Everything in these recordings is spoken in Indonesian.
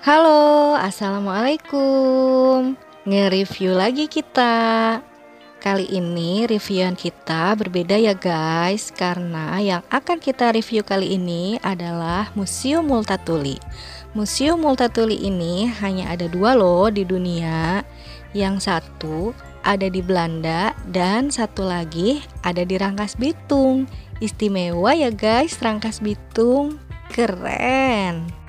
Halo, assalamualaikum. Nge-review lagi kita. Kali ini reviewan kita berbeda ya guys, karena yang akan kita review kali ini adalah Museum Multatuli. Museum Multatuli ini hanya ada dua loh di dunia. Yang satu ada di Belanda dan satu lagi ada di Rangkas Bitung. Istimewa ya guys, Rangkas Bitung. Keren.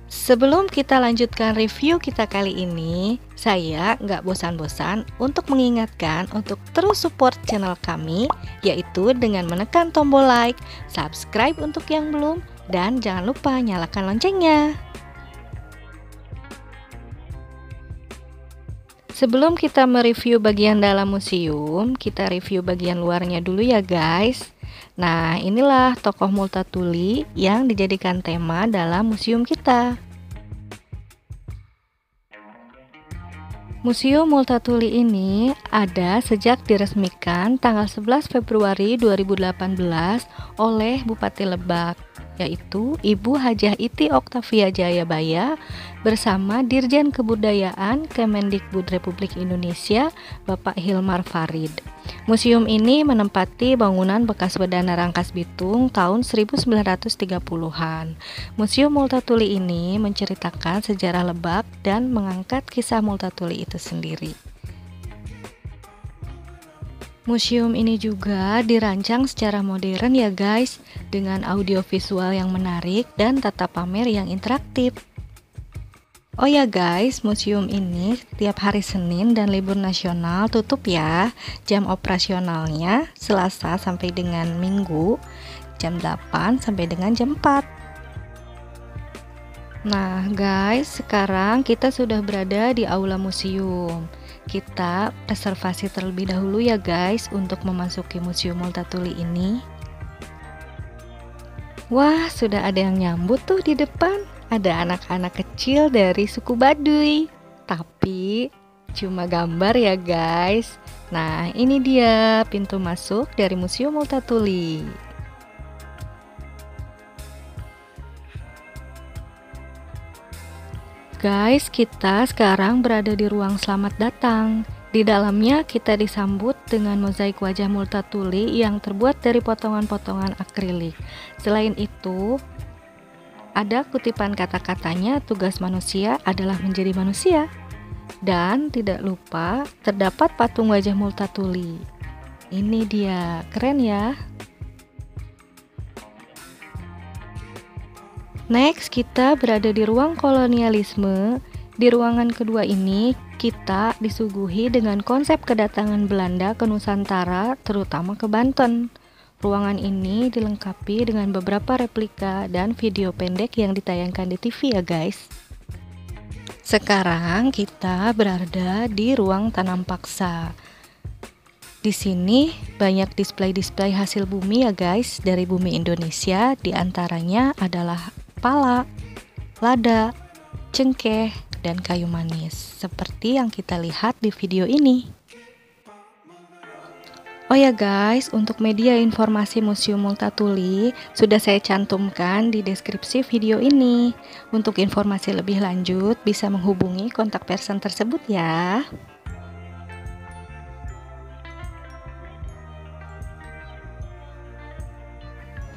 Sebelum kita lanjutkan review kita kali ini, saya nggak bosan-bosan untuk mengingatkan untuk terus support channel kami, yaitu dengan menekan tombol like, subscribe untuk yang belum, dan jangan lupa nyalakan loncengnya. Sebelum kita mereview bagian dalam museum, kita review bagian luarnya dulu ya guys. Nah, inilah tokoh Multatuli yang dijadikan tema dalam museum kita. Museum Multatuli ini ada sejak diresmikan tanggal 11 Februari 2018 oleh Bupati Lebak, yaitu Ibu Hajah Iti Oktavia Jayabaya bersama Dirjen Kebudayaan Kemendikbud Republik Indonesia, Bapak Hilmar Farid. Museum ini menempati bangunan bekas Bedana Rangkas Bitung tahun 1930-an. Museum Multatuli ini menceritakan sejarah Lebak dan mengangkat kisah Multatuli itu sendiri. Museum ini juga dirancang secara modern ya guys, dengan audiovisual yang menarik dan tata pamer yang interaktif. Oh ya guys, museum ini tiap hari Senin dan libur nasional tutup ya. Jam operasionalnya Selasa sampai dengan Minggu, jam 8 sampai dengan jam 4. Nah guys, sekarang kita sudah berada di aula museum. Kita reservasi terlebih dahulu ya guys untuk memasuki Museum Multatuli ini. Wah, sudah ada yang nyambut tuh di depan. Ada anak-anak kecil dari suku Baduy. Tapi cuma gambar ya guys. Nah, ini dia pintu masuk dari Museum Multatuli. Guys, kita sekarang berada di ruang selamat datang. Di dalamnya kita disambut dengan mozaik wajah Multatuli yang terbuat dari potongan-potongan akrilik. Selain itu, ada kutipan kata-katanya, tugas manusia adalah menjadi manusia. Dan tidak lupa terdapat patung wajah Multatuli. Ini dia, keren ya. Next, kita berada di ruang kolonialisme. Di ruangan kedua ini, kita disuguhi dengan konsep kedatangan Belanda ke Nusantara, terutama ke Banten. Ruangan ini dilengkapi dengan beberapa replika dan video pendek yang ditayangkan di TV ya guys. Sekarang kita berada di ruang tanam paksa. Di sini banyak display-display hasil bumi ya guys, dari bumi Indonesia, diantaranya adalah pala, lada, cengkeh, dan kayu manis, seperti yang kita lihat di video ini. Oh ya guys, untuk media informasi Museum Multatuli sudah saya cantumkan di deskripsi video ini. Untuk informasi lebih lanjut bisa menghubungi kontak person tersebut ya.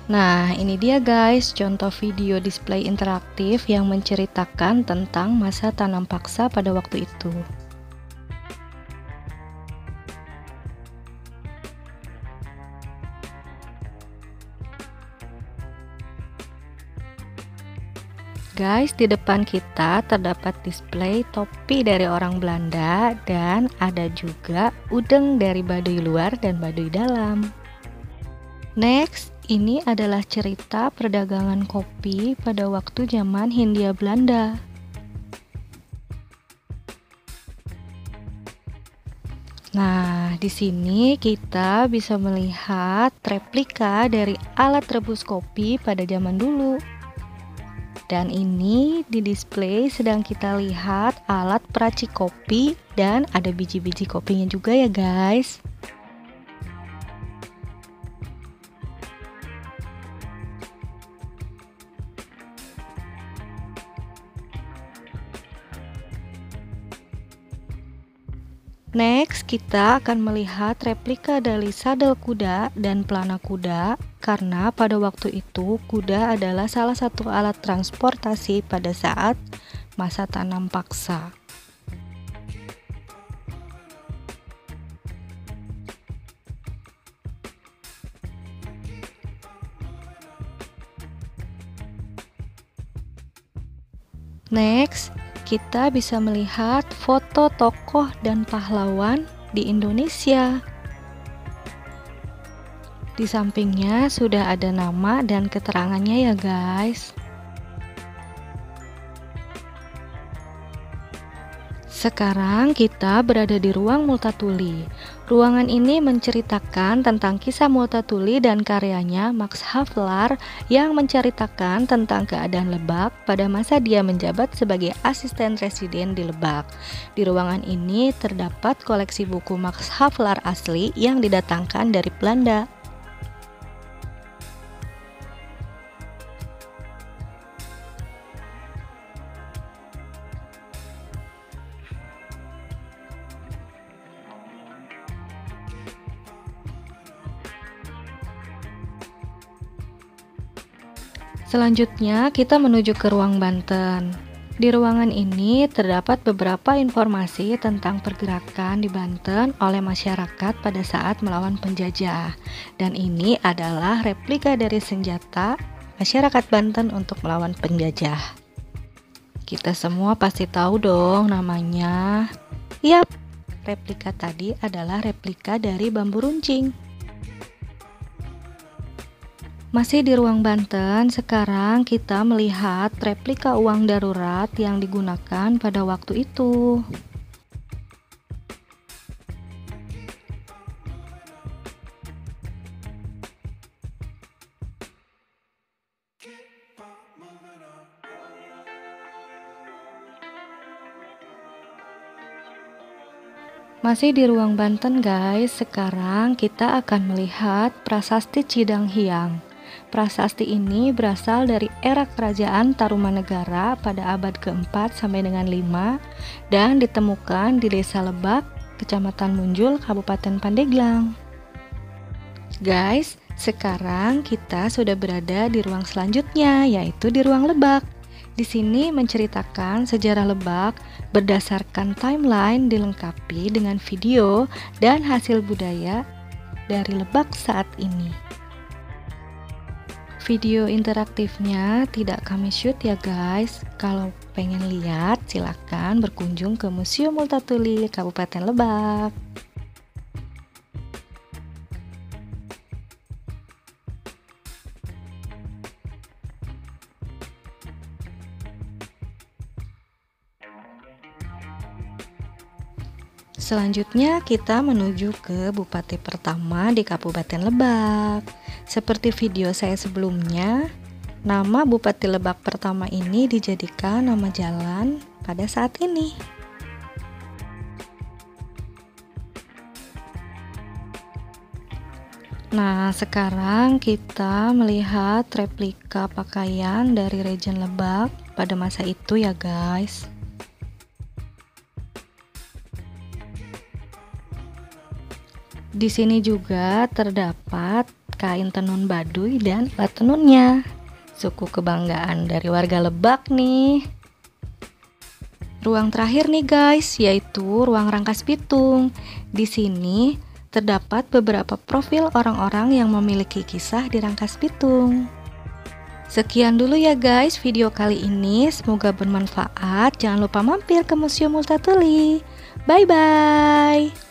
Nah, ini dia guys, contoh video display interaktif yang menceritakan tentang masa tanam paksa pada waktu itu. Guys, di depan kita terdapat display topi dari orang Belanda dan ada juga udeng dari Baduy luar dan Baduy dalam. Next, ini adalah cerita perdagangan kopi pada waktu zaman Hindia Belanda. Nah, di sini kita bisa melihat replika dari alat rebus kopi pada zaman dulu. Dan ini di display sedang kita lihat alat peracik kopi dan ada biji-biji kopinya juga ya guys. Next, kita akan melihat replika dari sadel kuda dan pelana kuda, karena pada waktu itu kuda adalah salah satu alat transportasi pada saat masa tanam paksa. Next, kita bisa melihat foto tokoh dan pahlawan di Indonesia. Di sampingnya sudah ada nama dan keterangannya ya guys. Sekarang kita berada di ruang Multatuli. Ruangan ini menceritakan tentang kisah Multatuli dan karyanya Max Havelaar yang menceritakan tentang keadaan Lebak pada masa dia menjabat sebagai asisten residen di Lebak. Di ruangan ini terdapat koleksi buku Max Havelaar asli yang didatangkan dari Belanda. Selanjutnya kita menuju ke ruang Banten. Di ruangan ini terdapat beberapa informasi tentang pergerakan di Banten oleh masyarakat pada saat melawan penjajah. Dan ini adalah replika dari senjata masyarakat Banten untuk melawan penjajah. Kita semua pasti tahu dong namanya. Yap, replika tadi adalah replika dari bambu runcing. Masih di ruang Banten, sekarang kita melihat replika uang darurat yang digunakan pada waktu itu. Masih di ruang Banten guys, sekarang kita akan melihat Prasasti Cidang Hiang. Prasasti ini berasal dari era kerajaan Tarumanegara pada abad ke-4 sampai dengan 5 dan ditemukan di Desa Lebak, Kecamatan Munjul, Kabupaten Pandeglang. Guys, sekarang kita sudah berada di ruang selanjutnya, yaitu di ruang Lebak. Di sini menceritakan sejarah Lebak berdasarkan timeline dilengkapi dengan video dan hasil budaya dari Lebak saat ini. Video interaktifnya tidak kami shoot ya guys. Kalau pengen lihat silahkan berkunjung ke Museum Multatuli Kabupaten Lebak. Selanjutnya kita menuju ke Bupati pertama di Kabupaten Lebak. Seperti video saya sebelumnya, nama Bupati Lebak pertama ini dijadikan nama jalan pada saat ini. Nah, sekarang kita melihat replika pakaian dari Raja Lebak pada masa itu ya guys. Di sini juga terdapat kain tenun Baduy dan alat tenunnya. Suku kebanggaan dari warga Lebak nih. Ruang terakhir nih guys, yaitu ruang Rangkas Bitung. Di sini terdapat beberapa profil orang-orang yang memiliki kisah di Rangkas Bitung. Sekian dulu ya guys video kali ini, semoga bermanfaat. Jangan lupa mampir ke Museum Multatuli. Bye bye.